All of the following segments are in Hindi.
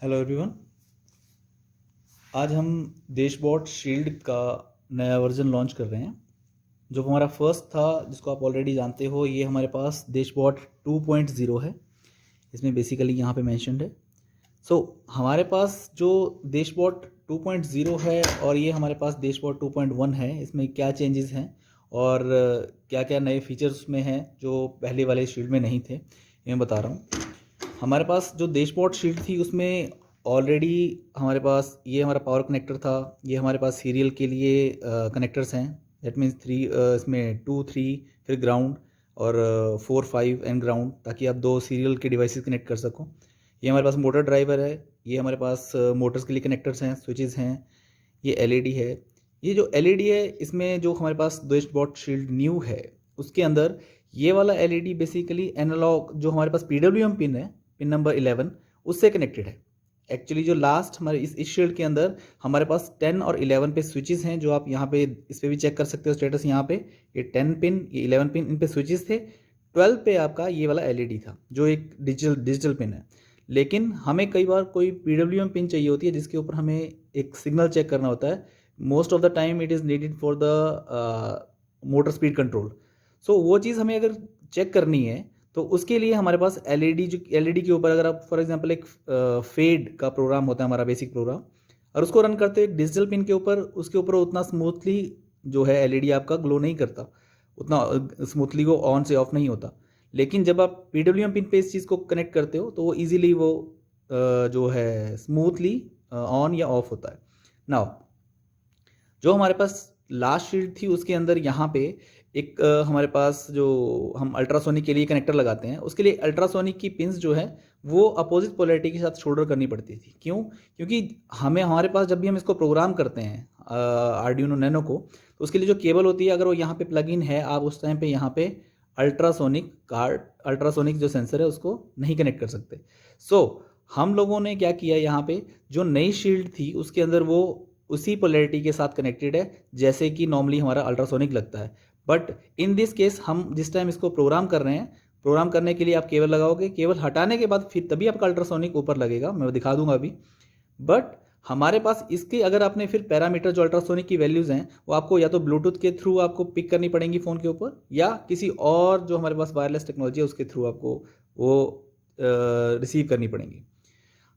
Hello everyone. आज हम डैशबोर्ड शील्ड का नया वर्जन लॉन्च कर रहे हैं। जो हमारा फर्स्ट था, जिसको आप ऑलरेडी जानते हो, ये हमारे पास डैशबोर्ड 2.0 है। इसमें बेसिकली यहाँ पे मेंशन्ड है। हमारे पास जो डैशबोर्ड 2.0 है और ये हमारे पास डैशबोर्ड 2.1 है, इसमें क्या चेंजेस हैं और क्या क्या नए फीचर्स उसमें हैं जो पहले वाले शील्ड में नहीं थे, ये मैं बता रहा हूँ। हमारे पास जो डैशबोर्ड शीट थी उसमें ऑलरेडी हमारे पास ये हमारा पावर कनेक्टर था। ये हमारे पास सीरियल के लिए कनेक्टर्स हैं। दैट मीन्स 3, इसमें 2 3 फिर ग्राउंड और 4 5 एंड ग्राउंड, ताकि आप 2 सीरियल के डिवाइसेस कनेक्ट कर सको। ये हमारे पास मोटर ड्राइवर है। ये हमारे पास मोटर्स के लिए कनेक्टर्स हैं, स्विचेस हैं। ये एलईडी है। ये जो एलईडी है, इसमें जो हमारे पास डैशबोर्ड शील्ड न्यू है उसके अंदर ये वाला एलईडी बेसिकली एनालॉग जो हमारे पास पीडब्ल्यूएम पिन है, पिन नंबर 11, उससे कनेक्टेड है। एक्चुअली जो लास्ट हमारे इस शील्ड के अंदर हमारे पास 10 और 11 पे स्विचेस हैं, जो आप यहाँ पे इस पे भी चेक कर सकते हो स्टेटस। यहाँ पे ये 10 पिन, ये 11 पिन, इन पे स्विचेस थे। 12 पे आपका ये वाला एलईडी था जो एक डिजिटल पिन है। लेकिन हमें कई बार कोई पीडब्ल्यूएम पिन चाहिए होती है जिसके ऊपर हमें एक सिग्नल चेक करना होता है। Most of the time it is needed for the motor speed control. वो चीज़ हमें अगर चेक करनी है तो उसके लिए हमारे पास एलईडी, जो एलईडी के ऊपर अगर आप फॉर एग्जांपल एक फेड का प्रोग्राम होता है हमारा बेसिक प्रोग्राम, और उसको रन करते हैं डिजिटल पिन के ऊपर, उसके ऊपर उतना स्मूथली जो है एलईडी आपका ग्लो नहीं करता, उतना स्मूथली वो ऑन से ऑफ नहीं होता। लेकिन जब आप पीडब्ल्यूएम पिन पे इस चीज़ को कनेक्ट करते हो तो वो ईजिली वो जो है स्मूथली ऑन या ऑफ होता है। नाउ जो हमारे पास लास्ट शीट थी उसके अंदर यहाँ पे एक हमारे पास जो हम अल्ट्रासोनिक के लिए कनेक्टर लगाते हैं, उसके लिए अल्ट्रासोनिक की पिंस जो है वो अपोजिट पोलैरिटी के साथ शोल्डर करनी पड़ती थी। क्यों? क्योंकि हमारे पास जब भी हम इसको प्रोग्राम करते हैं आर्डिनो नैनो को, तो उसके लिए जो केबल होती है, अगर वो यहाँ पे प्लग इन है, आप उस टाइम पे यहाँ पे अल्ट्रासोनिक जो सेंसर है उसको नहीं कनेक्ट कर सकते। हम लोगों ने क्या किया, यहाँ पे जो नई शील्ड थी उसके अंदर वो उसी पोलैरिटी के साथ कनेक्टेड है जैसे कि नॉर्मली हमारा अल्ट्रासोनिक लगता है। बट इन दिस केस हम जिस टाइम इसको प्रोग्राम कर रहे हैं, प्रोग्राम करने के लिए आप केबल लगाओगे, केबल हटाने के बाद फिर तभी आपका अल्ट्रासोनिक ऊपर लगेगा, मैं दिखा दूंगा अभी। बट हमारे पास इसके अगर आपने फिर पैरामीटर जो अल्ट्रासोनिक की वैल्यूज़ हैं वो आपको या तो ब्लूटूथ के थ्रू आपको पिक करनी पड़ेंगी फ़ोन के ऊपर, या किसी और जो हमारे पास वायरलेस टेक्नोलॉजी है उसके थ्रू आपको वो रिसीव करनी पड़ेंगी।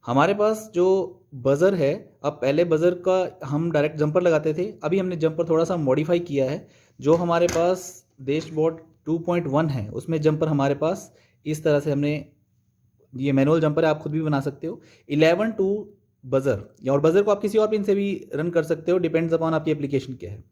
हमारे पास जो बज़र है, अब पहले बज़र का हम डायरेक्ट जंपर लगाते थे, अभी हमने जंपर थोड़ा सा मॉडिफाई किया है। जो हमारे पास डैशबोर्ड 2.1 है उसमें जंपर हमारे पास इस तरह से हमने, ये मैनुअल जंपर है, आप खुद भी बना सकते हो। 11 टू बज़र, और बज़र को आप किसी और पिन से भी रन कर सकते हो, डिपेंड्स अपॉन आपकी एप्लीकेशन क्या है।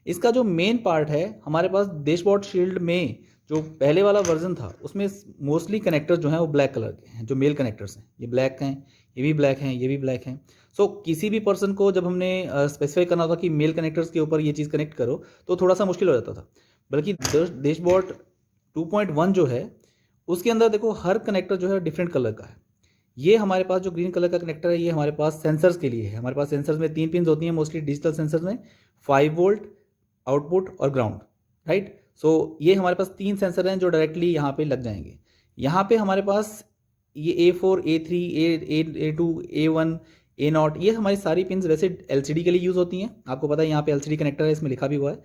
इसका जो मेन पार्ट है हमारे पास डैशबोर्ड शील्ड में, जो पहले वाला वर्जन था उसमें मोस्टली कनेक्टर्स जो हैं वो ब्लैक कलर के हैं। जो मेल कनेक्टर्स हैं ये ब्लैक हैं, ये भी ब्लैक हैं, ये भी ब्लैक हैं। किसी भी पर्सन को जब हमने स्पेसिफाई करना होता कि मेल कनेक्टर्स के ऊपर ये चीज़ कनेक्ट करो तो थोड़ा सा मुश्किल हो जाता था। बल्कि डैशबोर्ड 2.1 जो है उसके अंदर देखो हर कनेक्टर जो है डिफरेंट कलर का है। ये हमारे पास जो ग्रीन कलर का कनेक्टर है ये हमारे पास सेंसर्स के लिए है। हमारे पास सेंसर्स में 3 पिन होती हैं मोस्टली डिजिटल सेंसर्स में, 5 वोल्ट, आउटपुट और ग्राउंड, राइट। ये हमारे पास 3 सेंसर हैं जो डायरेक्टली यहाँ पे लग जाएंगे। यहाँ पे हमारे पास ये A4, A3, A2, A1, A0, ये हमारी सारी पिन्स वैसे LCD के लिए यूज़ होती हैं। आपको पता है यहाँ पे LCD कनेक्टर है, इसमें लिखा भी हुआ है।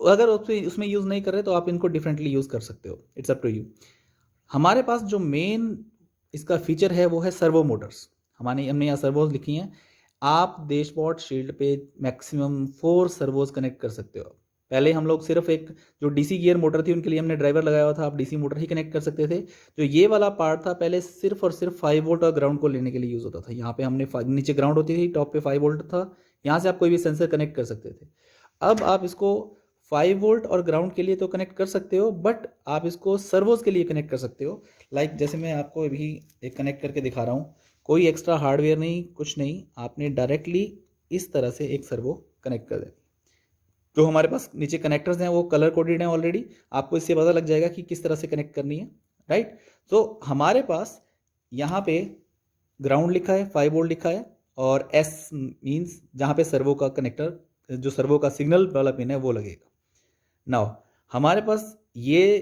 अगर उसमें यूज़ नहीं कर रहे तो आप इनको डिफरेंटली यूज़ कर सकते हो, इट्स अप टू यू। हमारे पास जो मेन इसका फीचर है वो है सर्वो मोटर्स। हमने यहाँ सर्वोज लिखी हैं। आप डैशबोर्ड शील्ड पे मैक्सिमम 4 सर्वोज कनेक्ट कर सकते हो। पहले हम लोग सिर्फ एक जो डीसी गियर मोटर थी उनके लिए हमने ड्राइवर लगाया हुआ था, आप डीसी मोटर ही कनेक्ट कर सकते थे। जो ये वाला पार्ट था पहले सिर्फ और सिर्फ 5 वोल्ट और ग्राउंड को लेने के लिए यूज़ होता था। यहाँ पे हमने नीचे ग्राउंड होती थी, टॉप पे 5 वोल्ट था, यहाँ से आप कोई भी सेंसर कनेक्ट कर सकते थे। अब आप इसको 5 वोल्ट और ग्राउंड के लिए तो कनेक्ट कर सकते हो, बट आप इसको सर्वोज के लिए कनेक्ट कर सकते हो। जैसे मैं आपको अभी एक कनेक्ट करके दिखा रहा हूँ, कोई एक्स्ट्रा हार्डवेयर नहीं, कुछ नहीं, आपने डायरेक्टली इस तरह से एक सर्वो कनेक्ट कर देना। जो हमारे पास नीचे कनेक्टर्स हैं वो कलर कोडेड हैं ऑलरेडी, आपको इससे पता लग जाएगा कि किस तरह से कनेक्ट करनी है, राइट। हमारे पास यहाँ पे ग्राउंड लिखा है, 5 वोल्ट लिखा है, और एस मीन्स जहाँ पे सर्वो का कनेक्टर, जो सर्वो का सिग्नल वाला पिन है वो लगेगा। नाउ हमारे पास ये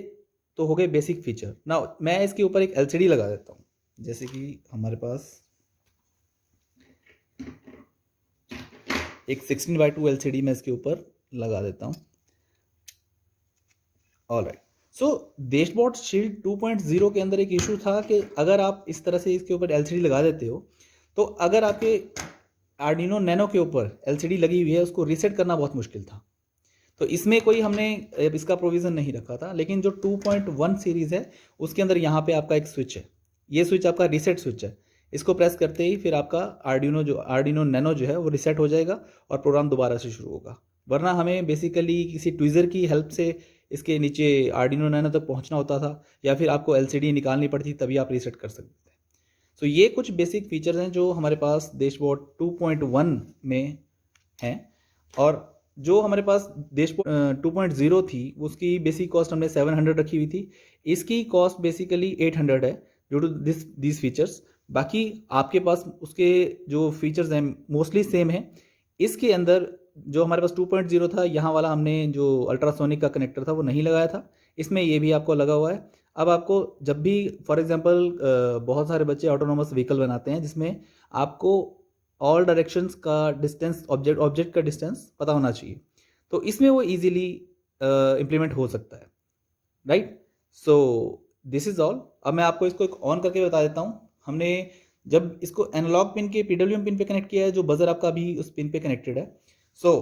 तो हो गए बेसिक फीचर। नाउ मैं इसके ऊपर एक LCD लगा देता हूँ। जैसे कि हमारे पास एक 16:2 LCD मैं इसके ऊपर लगा देता हूँ। ऑलराइट, सो डैशबोर्ड शील्ड 2.0 के अंदर एक इशू था कि अगर आप इस तरह से इसके ऊपर LCD लगा देते हो तो अगर आपके आर्डिनो नैनो के ऊपर LCD लगी हुई है उसको रीसेट करना बहुत मुश्किल था। तो इसमें कोई हमने इसका प्रोविज़न नहीं रखा था, लेकिन जो 2.1 सीरीज़ है उसके अंदर यहाँ पे आपका एक स्विच है, ये स्विच आपका रीसेट स्विच है। इसको प्रेस करते ही फिर आपका आर्डिनो नैनो जो है वो रीसेट हो जाएगा और प्रोग्राम दोबारा से शुरू होगा। वरना हमें बेसिकली किसी ट्विज़र की हेल्प से इसके नीचे आर्डिनो नैनो तक पहुँचना होता था, या फिर आपको LCD निकालनी पड़ती तभी आप रीसेट कर सकते थे। तो ये कुछ बेसिक फीचर्स हैं जो हमारे पास डैशबोर्ड 2.1 में हैं। और जो हमारे पास डैशबोर्ड 2.0 थी उसकी बेसिक कॉस्ट हमने 700 रखी हुई थी, इसकी कॉस्ट बेसिकली 800 है ड्यू टू दिस फीचर्स। बाकी आपके पास उसके जो फीचर्स हैं मोस्टली सेम है। इसके अंदर जो हमारे पास 2.0 था, यहाँ वाला हमने जो अल्ट्रासोनिक का कनेक्टर था वो नहीं लगाया था, इसमें ये भी आपको लगा हुआ है। अब आपको जब भी फॉर एग्जांपल बहुत सारे बच्चे ऑटोनोमस व्हीकल बनाते हैं जिसमें आपको ऑल डायरेक्शंस का डिस्टेंस, ऑब्जेक्ट का डिस्टेंस पता होना चाहिए, तो इसमें वो इजीली इम्प्लीमेंट हो सकता है, right. So this is all. अब मैं आपको इसको एक ऑन करके बता देता हूँ। हमने जब इसको एनालॉग पिन के PWM पिन पे कनेक्ट किया है, जो बजर आपका अभी उस पिन पे कनेक्टेड है। सो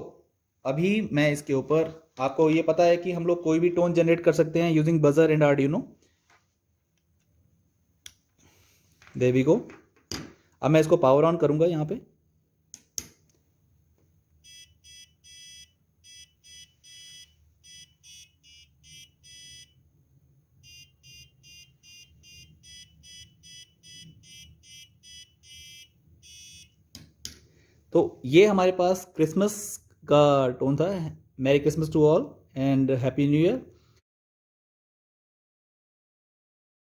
अभी मैं इसके ऊपर, आपको ये पता है कि हम लोग कोई भी टोन जनरेट कर सकते हैं using buzzer and Arduino. There we go. अब मैं इसको पावर ऑन करूंगा यहाँ पे। तो ये हमारे पास क्रिसमस का टोन था। Merry Christmas to all and happy new year.